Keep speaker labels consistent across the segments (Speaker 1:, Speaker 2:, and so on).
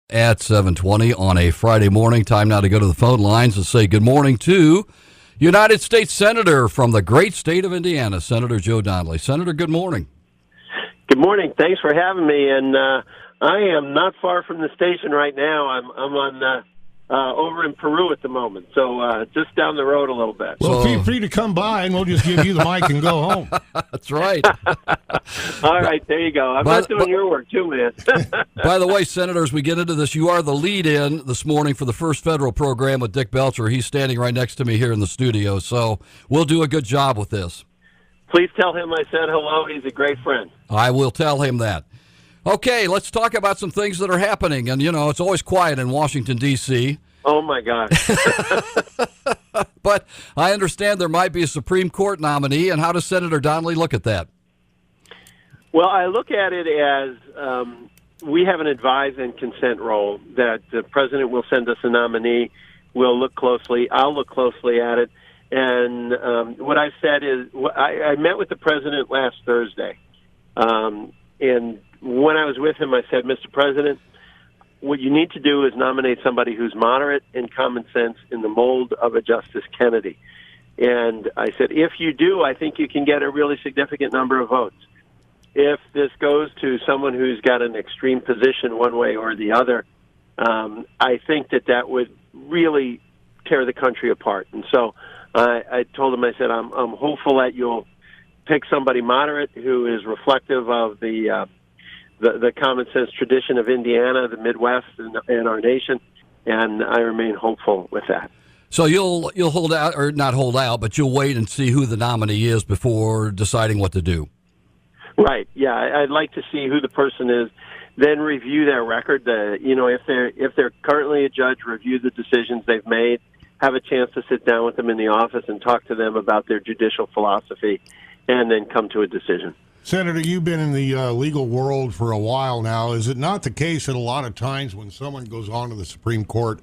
Speaker 1: At 7:20 on a Friday morning. Time now to go to the phone lines and say good morning to United States Senator from the great state of Indiana, Senator Joe Donnelly. Senator, good morning.
Speaker 2: Good morning. Thanks for having me. And I am not far from the station right now. I'm on over in Peru at the moment, so just down the road a little bit.
Speaker 3: Well, feel free to come by, and we'll just give you the mic and go home.
Speaker 1: That's right.
Speaker 2: All right, there you go. I'm not doing your work too, man.
Speaker 1: By the way, Senator, as we get into this, you are the lead-in this morning for the first federal program with Dick Belcher. He's standing right next to me here in the studio, so we'll do a good job with this.
Speaker 2: Please tell him I said hello. He's a great friend.
Speaker 1: I will tell him that. Okay, let's talk about some things that are happening. And, you know, it's always quiet in Washington, D.C.
Speaker 2: Oh, my gosh.
Speaker 1: But I understand there might be a Supreme Court nominee, and how does Senator Donnelly look at that?
Speaker 2: Well, I look at it as we have an advise and consent role, that the president will send us a nominee. We'll look closely. I'll look closely at it. And what I've said is I met with the president last Thursday. And when I was with him, I said, Mr. President, what you need to do is nominate somebody who's moderate and common sense in the mold of a Justice Kennedy. And I said, if you do, I think you can get a really significant number of votes. If this goes to someone who's got an extreme position one way or the other, I think that would really tear the country apart. And so I told him, I said, I'm hopeful that you'll pick somebody moderate who is reflective of the common sense tradition of Indiana, the Midwest, and our nation, and I remain hopeful with that.
Speaker 1: So you'll hold out, or not hold out, but you'll wait and see who the nominee is before deciding what to do.
Speaker 2: Right. Yeah, I'd like to see who the person is, then review their record. If they're currently a judge, review the decisions they've made, have a chance to sit down with them in the office and talk to them about their judicial philosophy, and then come to a decision.
Speaker 3: Senator, you've been in the legal world for a while now. Is it not the case that a lot of times when someone goes on to the Supreme Court,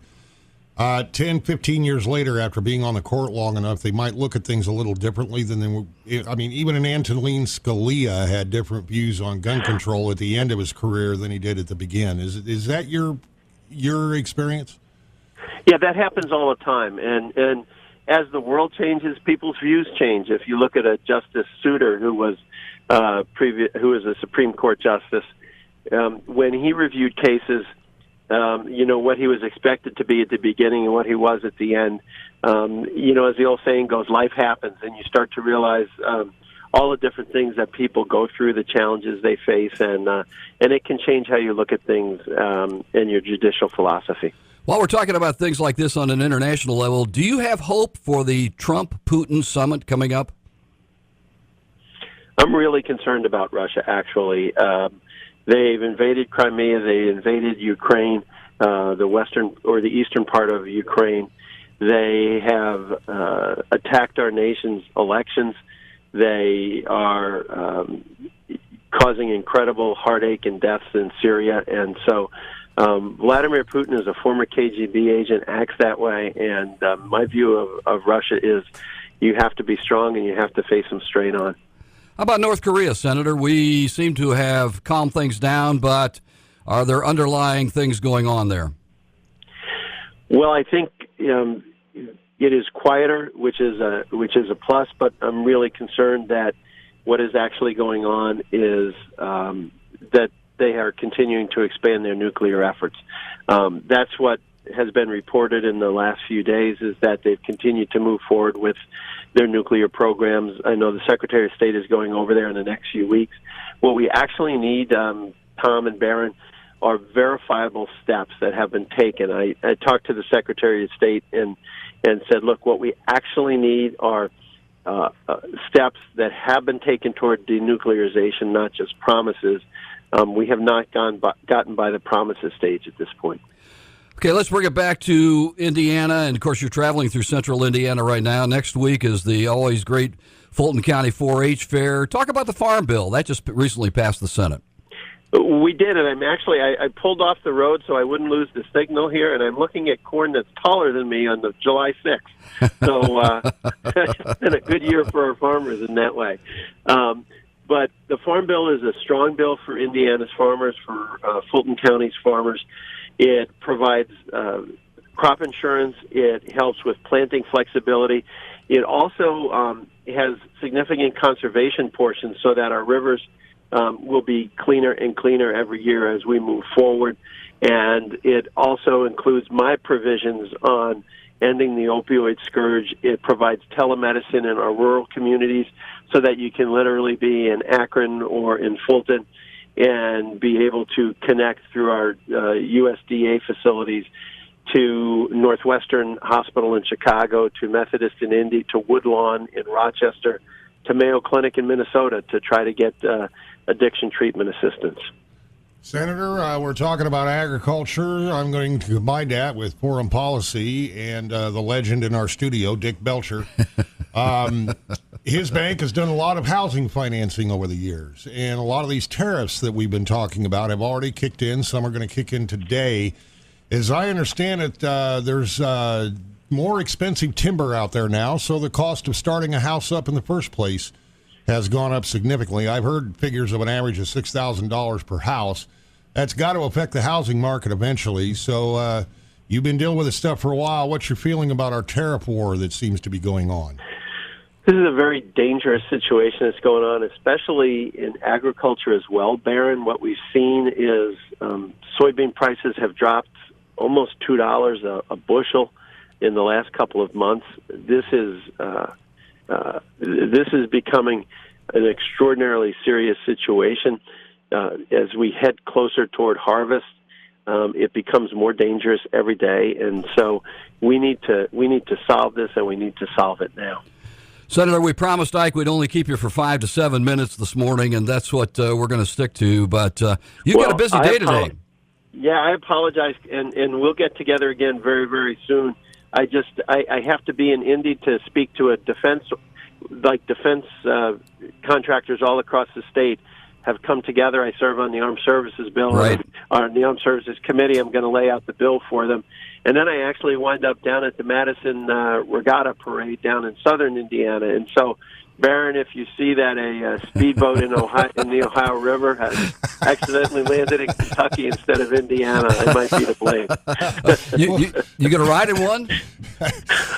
Speaker 3: 10, 15 years later after being on the court long enough, they might look at things a little differently than they were? I mean, even an Antonin Scalia had different views on gun control at the end of his career than he did at the beginning. Is that your experience?
Speaker 2: Yeah, that happens all the time. And as the world changes, people's views change. If you look at a Justice Souter, who was a Supreme Court justice, when he reviewed cases, what he was expected to be at the beginning and what he was at the end. As the old saying goes, life happens, and you start to realize all the different things that people go through, the challenges they face, and it can change how you look at things and your judicial philosophy.
Speaker 1: While we're talking about things like this on an international level, do you have hope for the Trump-Putin summit coming up?
Speaker 2: I'm really concerned about Russia, actually. They've invaded Crimea. They invaded Ukraine, the western or the eastern part of Ukraine. They have attacked our nation's elections. They are causing incredible heartache and deaths in Syria. And so Vladimir Putin is a former KGB agent, acts that way. And my view of Russia is you have to be strong and you have to face them straight on.
Speaker 1: How about North Korea, Senator? We seem to have calmed things down, but are there underlying things going on there?
Speaker 2: Well, I think it is quieter, which is a plus. But I'm really concerned that what is actually going on is that they are continuing to expand their nuclear efforts. That's what has been reported in the last few days, is that they've continued to move forward with their nuclear programs. I know the Secretary of State is going over there in the next few weeks. What we actually need, Tom and Barron, are verifiable steps that have been taken. I talked to the Secretary of State and said, look, what we actually need are steps that have been taken toward denuclearization, not just promises. We have not gotten by the promises stage at this point.
Speaker 1: Okay, let's bring it back to Indiana. And, of course, you're traveling through central Indiana right now. Next week is the always great Fulton County 4-H Fair. Talk about the Farm Bill. That just recently passed the Senate.
Speaker 2: We did, and I pulled off the road so I wouldn't lose the signal here, and I'm looking at corn that's taller than me on the July 6th. So it's been a good year for our farmers in that way. But the Farm Bill is a strong bill for Indiana's farmers, for Fulton County's farmers. It provides crop insurance. It helps with planting flexibility. It also has significant conservation portions so that our rivers will be cleaner and cleaner every year as we move forward. And it also includes my provisions on ending the opioid scourge. It provides telemedicine in our rural communities so that you can literally be in Akron or in Fulton and be able to connect through our USDA facilities to Northwestern Hospital in Chicago, to Methodist in Indy, to Woodlawn in Rochester, to Mayo Clinic in Minnesota to try to get addiction treatment assistance.
Speaker 3: Senator, we're talking about agriculture. I'm going to combine that with foreign policy and the legend in our studio, Dick Belcher. His bank has done a lot of housing financing over the years, and a lot of these tariffs that we've been talking about have already kicked in. Some are going to kick in today. As I understand it, there's more expensive timber out there now, so the cost of starting a house up in the first place has gone up significantly. I've heard figures of an average of $6,000 per house. That's got to affect the housing market eventually. So you've been dealing with this stuff for a while. What's your feeling about our tariff war that seems to be going on?
Speaker 2: This is a very dangerous situation that's going on, especially in agriculture as well, Barron. What we've seen is soybean prices have dropped almost $2 a bushel in the last couple of months. This is becoming an extraordinarily serious situation. As we head closer toward harvest, it becomes more dangerous every day, and so we need to solve this, and we need to solve it now.
Speaker 1: Senator, we promised Ike we'd only keep you for 5 to 7 minutes this morning, and that's what we're going to stick to. But you've got a busy day today.
Speaker 2: Yeah, I apologize, and we'll get together again very, very soon. I have to be in Indy to speak to a defense contractors all across the state have come together. I serve on the Armed Services Bill,
Speaker 1: right,
Speaker 2: and on the Armed Services Committee. I'm going to lay out the bill for them. And then I actually wind up down at the Madison Regatta Parade down in southern Indiana. And so, Barron, if you see that a speedboat in the Ohio River has accidentally landed in Kentucky instead of Indiana, I might be to blame.
Speaker 1: You going to ride in one?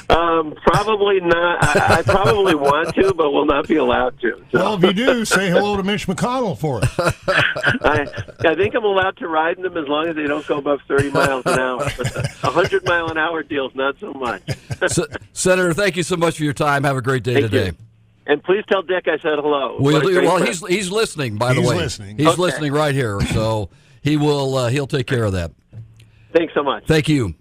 Speaker 2: Probably not. I probably want to, but will not be allowed to. So.
Speaker 3: Well, if you do, say hello to Mitch McConnell for us.
Speaker 2: I think I'm allowed to ride in them as long as they don't go above 30 miles an hour. But the 100-mile-an-hour deals, not so much.
Speaker 1: Senator, thank you so much for your time. Have a great day today.
Speaker 2: You. And please tell Dick I said hello.
Speaker 1: Well, he's listening, by the way. He's listening right here, so he'll take care of that.
Speaker 2: Thanks so much.
Speaker 1: Thank you.